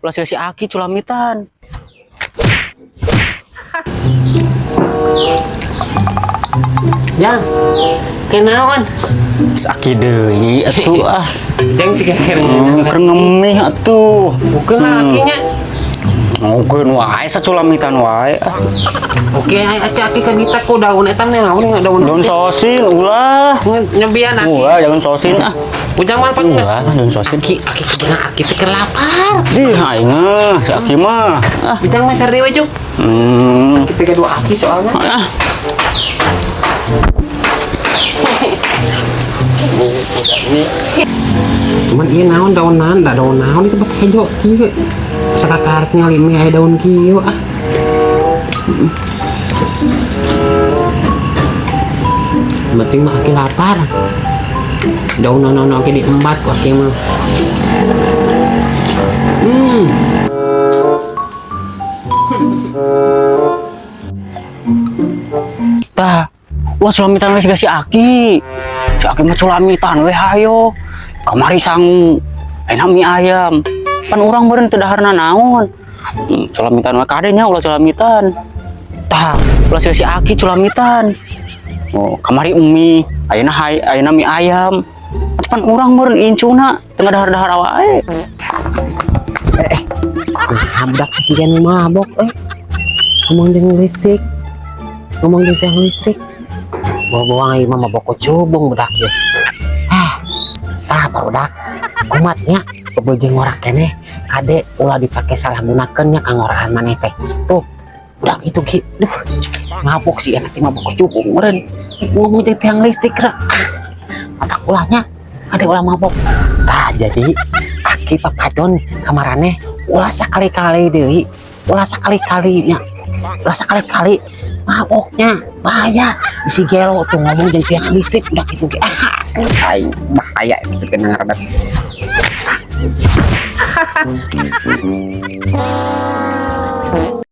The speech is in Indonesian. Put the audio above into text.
ulah si Aki culamitan. Jang, kenaon? Aki deui atuh ah. Jang sih keren. Keur ngemih atuh. Bukan lakinya. Mungkin wae saculamitan wae. Oke, hati-hati kan kita kok daun eta naon daun. Daun sosin ulah. Nyebian aki. Ulah daun sosin ah. Ujang manfaat geus. Ulah daun sosin. Aki kejana aki teh lapar. Ih aing si Aki mah. Ah. Ujang mah sari we juk. Kita kedua aki soalnya. Ah. Cuman iya naon daunan, da daun naon itu bak hejo kieu. Sakakartnya limi aya daun kieu ah. Penting mah aki lapar. Daun naon aki diembat kok aki mah. Tah, ulah culamitan we si Aki. Si Aki mah culamitan we hayo. Kamari sangu. Enak mie ayam. Pan urang meureun teu daharna naon. Culamitan we kadenya ulah culamitan. Tah, ulah si Aki culamitan. Oh, kamari mie. Ayeuna mie ayam. Pan urang meureun incuna teu dahar-dahar wae. Habdak si kan mabok ngomong jeung listrik. Ngomong jeung tiang listrik. Bawa ieu mah mabok cubung budak ieu. Tah barudak kumatnya kebeujeung ngorak keneh kade ulah dipake salah gunakeun nya kangoraan maneh teh. Tuh, budak itu ki. Duh, mabok sih anak teh mabok cubung meureun. Ngomong jeung tiang listrik ra. Matak ulahnya kade ulah mabok. Tah jadi Aki papadon kamaraneh ulah sakali-kali deui. Ulah sakali-kali nya. Ulah sakali-kali maboknya bahaya. Isi gelo tuh ngomong jeung tiang listrik udah gitu ge. Aing bahaya itu kena ngaranna.